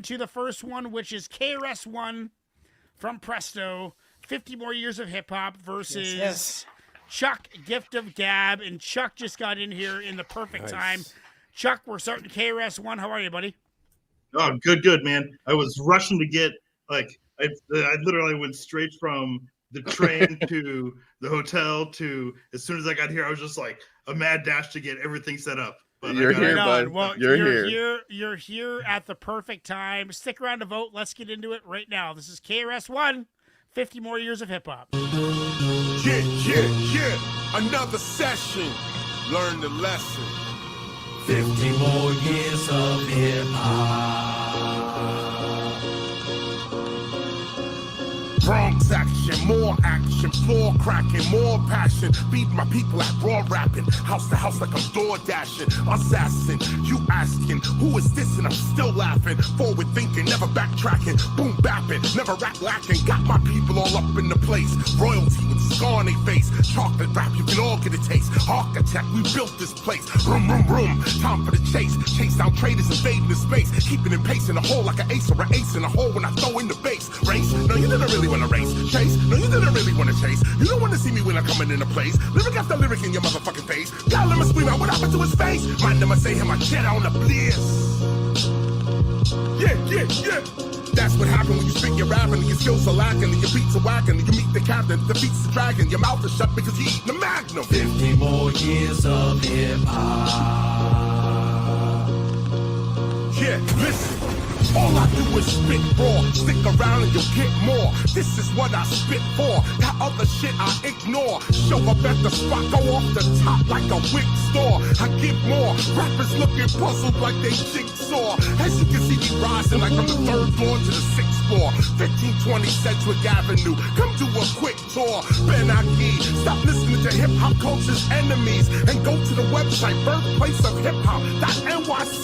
To the first one, which is KRS One from Presto, 50 more years of hip hop versus Chuck, Gift of Gab, and Chuck just got in here in the perfect time. Chuck, we're starting KRS One. How are you, buddy? Oh, good, man. I was rushing to get I literally went straight from the train to the hotel to as soon as I got here, I was just like a mad dash to get everything set up. But you're here, bud. Well, you're here. You're here at the perfect time. Stick around to vote. Let's get into it right now. This is KRS One, 50 more years of hip hop. Yeah. Another session. Learn the lesson. 50 more years of hip hop. Bronx action, more action, floor cracking, more passion. Beat my people at raw rapping, house to house like I'm door dashing. Assassin, you asking, who is this? And I'm still laughing. Forward thinking, never backtracking. Boom bapping, never rap lacking. Got my people all up in the place. Royalty with a scar on their face. Chocolate rap, you can all get a taste. Architect, we built this place. Room. Time for the chase. Chase down traders invading the space. Keeping in pace in a hole like an ace or an ace in a hole when I throw in the base. Race? No, you didn't really want to race. Chase? No, you didn't really want to chase. You don't want to see me when I'm coming into place. Lyric after lyric in your motherfucking face. God, let me scream out what happened to his face. Man, I'ma say him, I jet on the bliss. Yeah. That's what happened when you spit your rapping and your skills are lacking and your beats are whacking and you meet the captain, defeats the dragon. Your mouth is shut because you eating the magnum. 50 more years of hip hop. Yeah, listen. All I do is spit raw. Stick around and you'll get more. This is what I spit for. That other shit I ignore. Show up at the spot, go off the top like a wig store. I give more. Rappers looking puzzled like they jigsaw. As you can see me rising like from the 3rd floor to the 6th floor. 1520 Sedgwick Avenue. Come do a quick tour. Ben Aki. Stop listening to hip hop culture's enemies and go to the website birthplace of hip hop.nyc.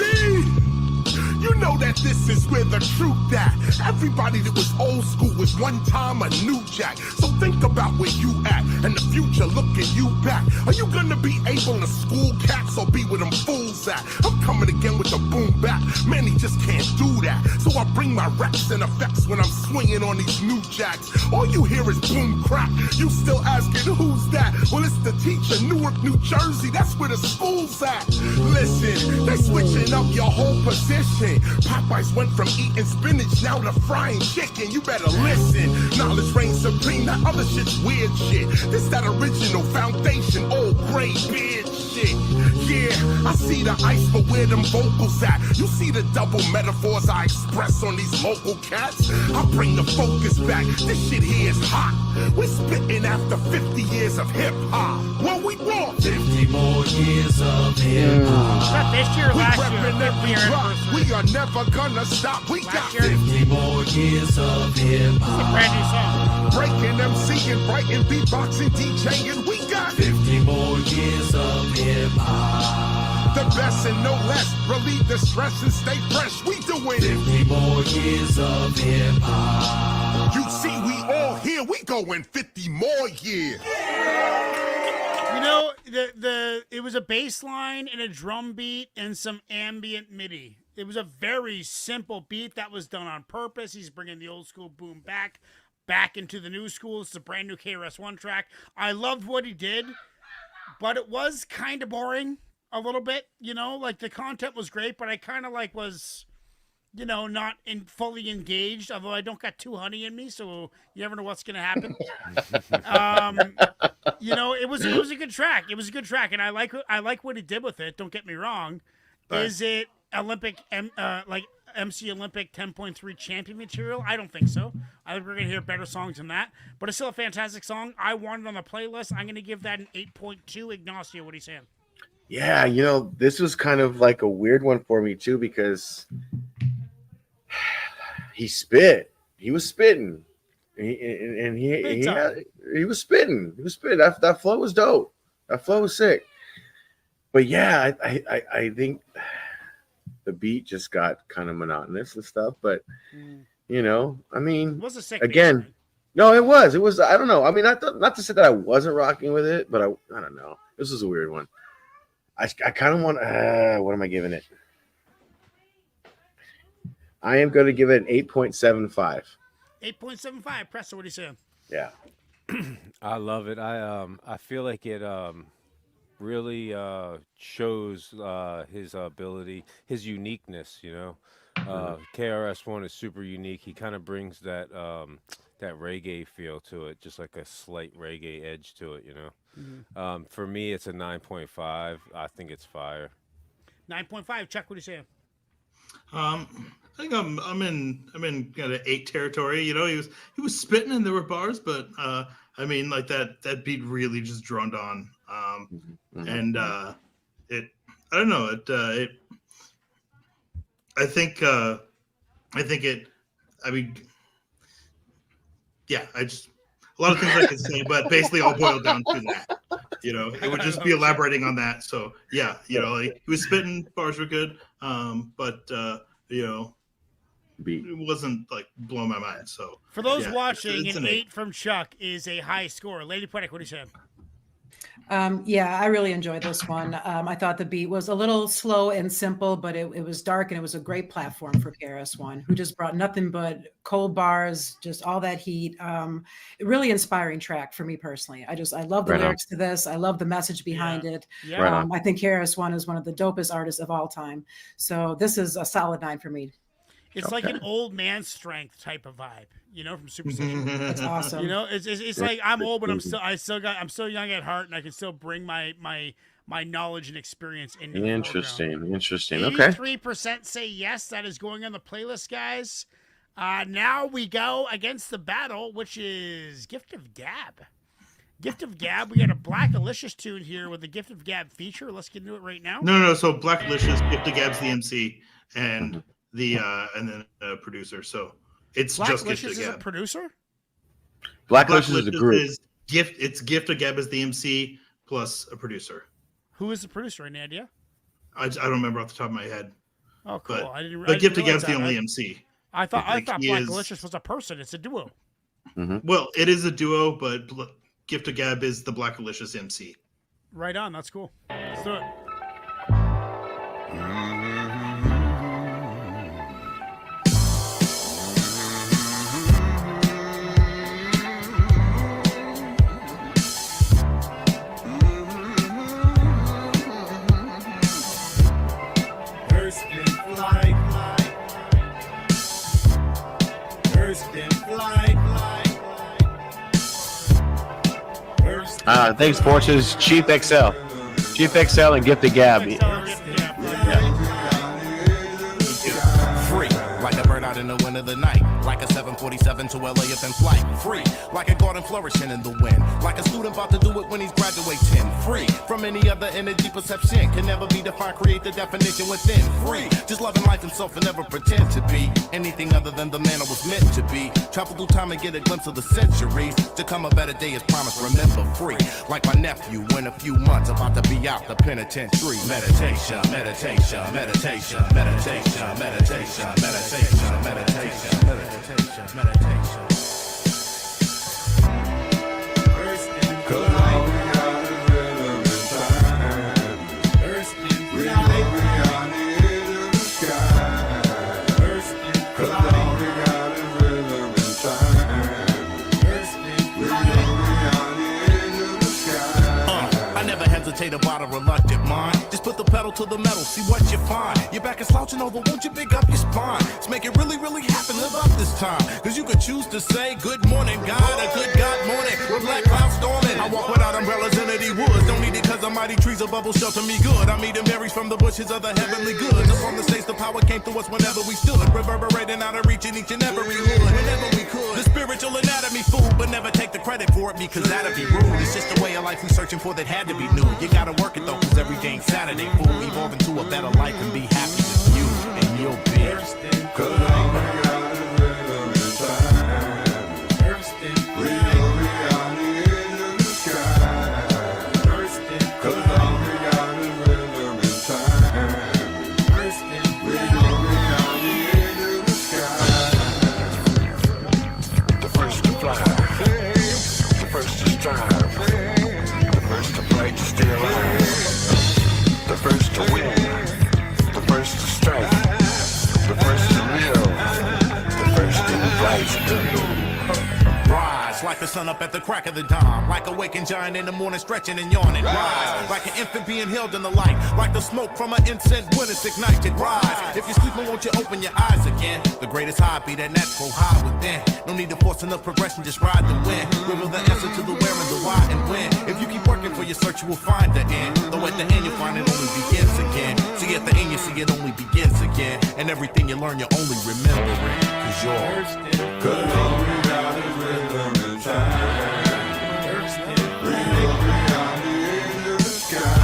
You know that this is where the truth at. Everybody that was old school was one time a new jack. So think about where you at and the future looking you back. Are you gonna be able to school cats or be where them fools at? I'm coming again with the boom bap. Many just can't do that. So I bring my raps and effects when I'm swinging on these new jacks. All you hear is boom crack. You still asking who's that? Well, it's the teacher, Newark, New Jersey. That's where the school's at. Listen, they switching up your whole position. Popeyes went from eating spinach now to frying chicken. You better listen. Knowledge reigns supreme. That other shit's weird shit. This that original foundation, old gray beard shit. Yeah, I see the ice for where them vocals at. You see the double metaphors I express on these local cats. I bring the focus back. This shit here is hot. We're spitting after 50 years of hip hop. What we want? 50 more years of hip hop. Not this year, last year. We are never gonna stop. We got 50 more years of hip hop. Brand new song. Breaking, MCing, writing, beatboxing, DJing. We got 50 more years of hip hop. The best and no less. Relieve the stress and stay fresh. We doing 50 more years of hip hop. You see, we all here. We going 50 more years. You know, it was a bass line and a drum beat and some ambient MIDI. It was a very simple beat that was done on purpose. He's bringing the old school boom back into the new school. It's a brand new KRS-One track. I loved what he did, but it was kind of boring a little bit. You know, like the content was great, but I kind of was, not fully engaged. Although I don't got too honey in me, so you never know what's gonna happen. It was a good track. It was a good track, and I like what he did with it. Don't get me wrong. Right. Is it Olympic Emcee Olympic 10.3 champion material? I don't think so. I think we're gonna hear better songs than that. But it's still a fantastic song. I want it on the playlist. I'm gonna give that an 8.2. Ignacio, what are you saying? Yeah, this was kind of like a weird one for me too because he spit. He was spitting. And he was spitting. He was spitting. That flow was dope. That flow was sick. But yeah, I think the beat just got kind of monotonous and stuff. But I mean, it was a sick again. Beat, right? No, it was. It was. I don't know. I mean, not to say that I wasn't rocking with it, but I don't know. This was a weird one. I kind of want. What am I giving it? I am going to give it an 8.75. 8.75. Preston, what do you say? Yeah. I love it. I feel like it really shows his ability, his uniqueness. You know, KRS-One is super unique. He kind of brings that that reggae feel to it, just like a slight reggae edge to it. You know, for me, it's a 9.5. I think it's fire. 9.5. Chuck, what do you say? I think I'm in kind of 8 territory. You know, he was spitting and there were bars, but I mean, like that beat really just droned on. And it, I don't know, I think it, I mean, yeah, a lot of things I could say, but basically all boiled down to that. You know, it would just be elaborating on that. So yeah, you know, like he was spitting, bars were good, but you know, it wasn't like blowing my mind. So for those yeah, watching, it's an 8 from Chuck is a high score. Lady Poetic, what do you say? Yeah, I really enjoyed this one. I thought the beat was a little slow and simple, but it was dark and it was a great platform for KRS-One, who just brought nothing but cold bars, just all that heat. Really inspiring track for me personally. I love the lyrics to this. I love the message behind it. Yeah. I think KRS-One is one of the dopest artists of all time. So this is a solid 9 for me. It's like an old man strength type of vibe, you know, from Superstition. That's awesome. You know, it's like I'm old, but I'm still young at heart, and I can still bring my knowledge and experience into the Interesting. Okay. 83% say yes. That is going on the playlist, guys. Now we go against the battle, which is Gift of Gab. Gift of Gab. We got a Black Alicious tune here with the Gift of Gab feature. Let's get into it right now. No. So Black Alicious, Gift of Gab's the MC, and and then a producer. So it's Black just Alicious Gift of is Gab. a producer. Black Alicious is a group. It's Gift of Gab as the MC plus a producer. Who is the producer? Any idea? I don't remember off the top of my head. Oh, cool. But, I didn't. but Gift of realize Gab's the that. only MC. I thought Black he is- Alicious was a person. It's a duo. Well, it is a duo, but Gift of Gab is the Black Alicious MC. Right on. That's cool. Let's do it. Thanks, Forces. Chief XL and Gift of Gab. Free, like a bird out in the wind of the night. Like a 747 to LA if in flight. Free, like a garden flourishing in the wind. Like a student about to do it when he's graduating. Free, from any other energy perception. Can never be defined, create the definition within. Free, just loving life himself and never pretend to be anything other than the man I was meant to be. Travel through time and get a glimpse of the centuries. To come a better day is promised, remember free. Like my nephew in a few months about to be out the penitentiary. Meditation, meditation, meditation, meditation, meditation, meditation, meditation, meditation, meditation. About a reluctant mind. Just put the pedal to the metal, see what you find. Your back is slouching over, won't you pick up your spine? Let's make it really, really happen, live up this time. Cause you could choose to say, good morning, God, a good God morning. With black clouds storming, I walk without umbrellas in the woods. Don't need it cause the mighty trees above will shelter me good. I'm eating berries from the bushes of the heavenly goods. Up on the stage, the power came through us whenever we stood. Reverberating out of reach in each and every hood. Whenever we could. The spiritual anatomy fool, but never take the credit for it because that'd be rude. It's just the way of life we searching for that had to be new. You gotta work it though, cause every day ain't Saturday, fool. Evolve into a better life and be happy with you and you'll be. The first to fly, the first to strive, the first to fight to stay alive, the first to win, the first to Rise like the sun up at the crack of the dawn, like a waking giant in the morning, stretching and yawning. Rise like an infant being held in the light, like the smoke from an incense when it's ignited. Rise if you're sleeping, won't you open your eyes again? The greatest high be that natural high within. No need to force enough progression, just ride the wind. Reveal the answer to the where and the why and when. If you keep working for your search, you will find the end. Though at the end you find it only begins again. See at the end you see it only begins again. And everything you learn you only remember it, cause you're Cause all we got is rhythm and time. We look beyond the edge of the sky.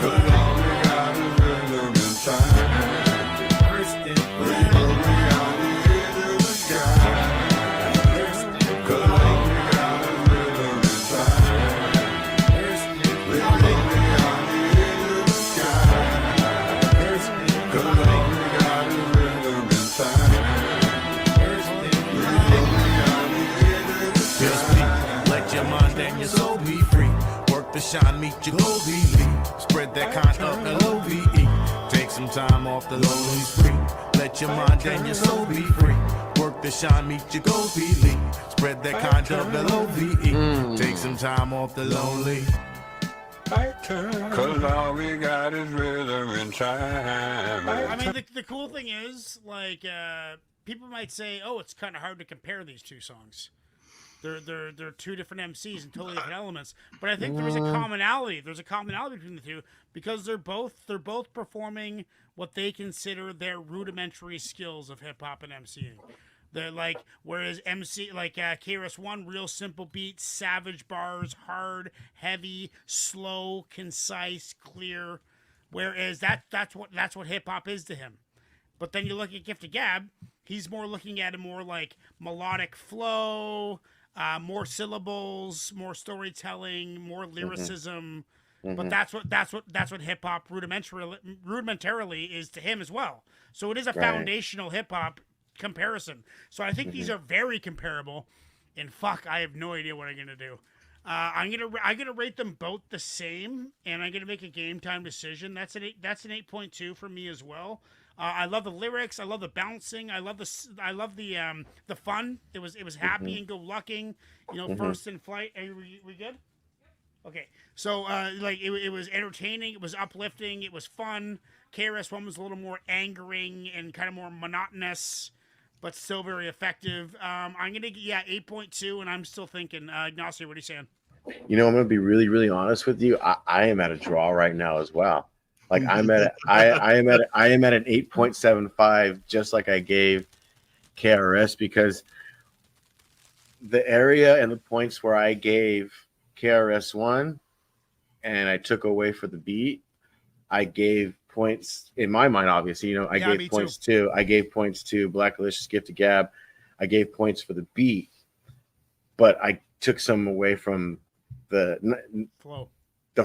Cause all we got is rhythm and time. We look beyond the edge of the sky. Cause all we got is rhythm and time. We look beyond the edge of the sky. Cause all we got is rhythm and time. just be. Let your mind and your soul be free. Work the shine, meet your goal, believe. Spread that kind of L-O-V-E. Take some time off the lonely spree. Let your mind and your soul be free. Work the shine, meet your goal, believe. Spread that kind of L-O-V-E. Take some time off the lonely. Cause all we got is rhythm and time. I mean, the cool thing is, like, people might say, "Oh, it's kind of hard to compare these two songs. They're two different MCs and totally different elements." But I think there is a commonality. There's a commonality between the two because they're both performing what they consider their rudimentary skills of hip hop and MCing. They're like, whereas MC, like KRS-One, real simple beats, savage bars, hard, heavy, slow, concise, clear. Whereas that's what hip hop is to him. But then you look at Gift of Gab, he's more looking at a more like melodic flow, more syllables, more storytelling, more lyricism. But that's what hip hop rudimentarily is to him as well. So it is a foundational hip hop comparison. So I think these are very comparable. And fuck, I have no idea what I'm gonna do. I'm gonna rate them both the same, and I'm gonna make a game time decision. That's an 8.2 for me as well. I love the lyrics. I love the bouncing. I love the fun. It was happy and go lucking. First in flight. Are we good? Okay. So like it was entertaining. It was uplifting. It was fun. KRS-One was a little more angering and kind of more monotonous, but still very effective. I'm gonna 8.2, and I'm still thinking. Ignacio, what are you saying? I'm gonna be really, really honest with you. I am at a draw right now as well. Like I am at an 8.75, just like I gave KRS, because the area and the points where I gave KRS-One and I took away for the beat, I gave points in my mind. Obviously, I gave points too. I gave points to Black Delicious, Gift of Gab. I gave points for the beat, but I took some away from the flow. I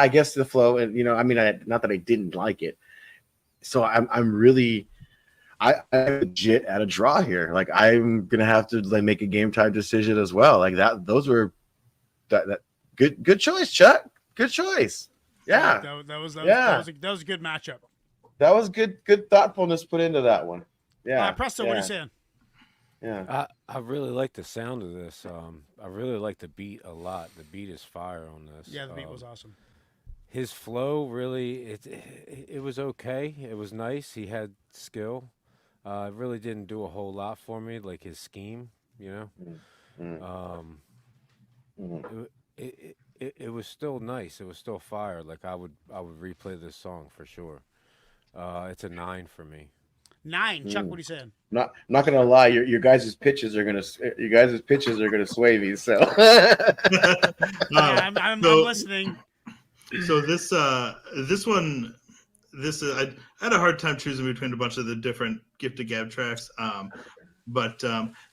guess the flow, and not that I didn't like it. So I'm really legit at a draw here. Like I'm gonna have to make a game time decision as well. Like that, those were that good choice, Chuck. Good choice. Yeah, that was a good matchup. That was good thoughtfulness put into that one. Yeah, Presto, what are you saying? Yeah, I really like the sound of this. I really like the beat a lot. The beat is fire on this. Yeah, the beat was awesome. His flow really, it was okay. It was nice. He had skill. It really didn't do a whole lot for me, like his scheme. It was still nice. It was still fire. Like I would replay this song for sure. It's a 9 for me. 9. Chuck, what are you saying? Not gonna lie, your guys' pitches are gonna sway me. So I'm listening. So this one, I had a hard time choosing between a bunch of the different Gift of Gab tracks, but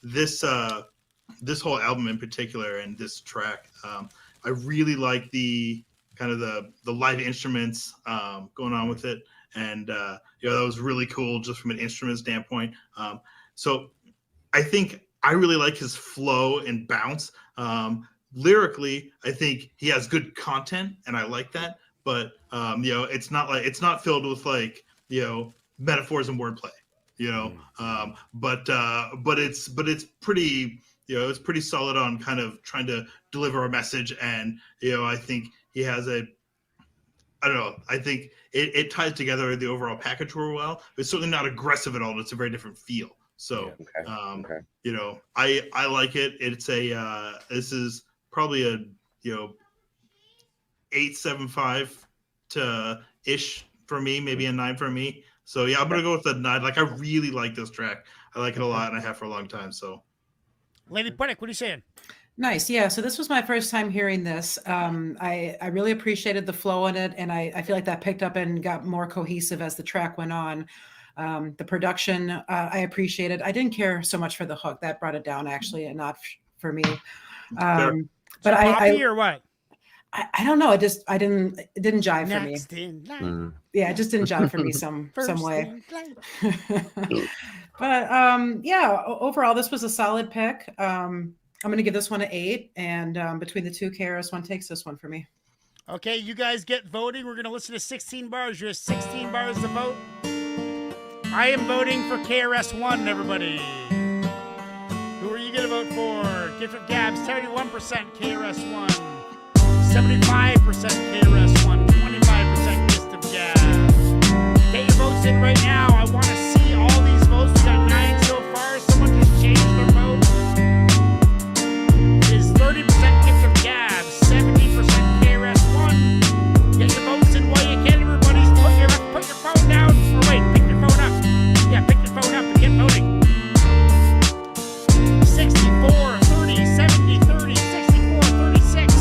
this whole album in particular and this track, I really like the kind of the live instruments going on with it. And that was really cool just from an instrument standpoint. So I think I really like his flow and bounce. Lyrically, I think he has good content, and I like that. But it's not filled with metaphors and wordplay. but it's pretty, it's pretty solid on kind of trying to deliver a message. And, I think he has I don't know. I think it ties together the overall package real well. It's certainly not aggressive at all. It's a very different feel. So, I like it. It's this is probably a, 8.75 to ish for me, maybe a 9 for me. So yeah, I'm going to go with a 9. Like, I really like this track. I like it a lot, and I have for a long time. So, Lady Puttick, what are you saying? Nice. Yeah. So this was my first time hearing this. I really appreciated the flow in it. And I feel like that picked up and got more cohesive as the track went on. The production, I appreciated. I didn't care so much for the hook. That brought it down, actually, and not for me. But Poppy or what? I don't know. It didn't jive for me. Next in line. Yeah, it just didn't jive for me some way. But yeah, overall, this was a solid pick. I'm going to give this one an 8, and between the two, KRS One takes this one for me. Okay, you guys get voting. We're going to listen to 16 bars. You have 16 bars to vote. I am voting for KRS One, everybody. Who are you going to vote for? Gift of Gab, 71% KRS One, 75% KRS One, 25% Gift of Gab. Get your votes in right now. I want to see all these votes. We got 9 so far. Someone just changed their vote. 30% Gift of Gab, 70% KRS1. Get your votes in while you can, everybody. Put your phone down. Or wait, pick your phone up. Yeah, pick your phone up and get voting. 64, 30, 70, 30, 64, 36.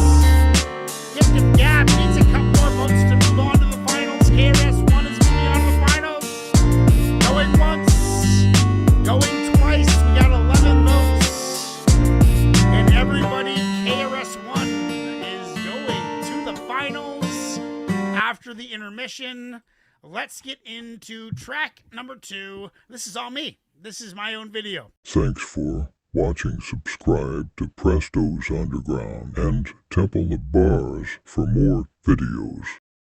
Gift of Gab needs a couple more votes to move on to the finals. KRS1 is moving on to the finals. Going once, going twice. We got 11 votes. And everybody, KRS1 is going to the finals after the intermission. Let's get into track number 2. This is all me. This is my own video. Thanks for watching. Subscribe to Presto's Underground and Temple of Bars for more videos.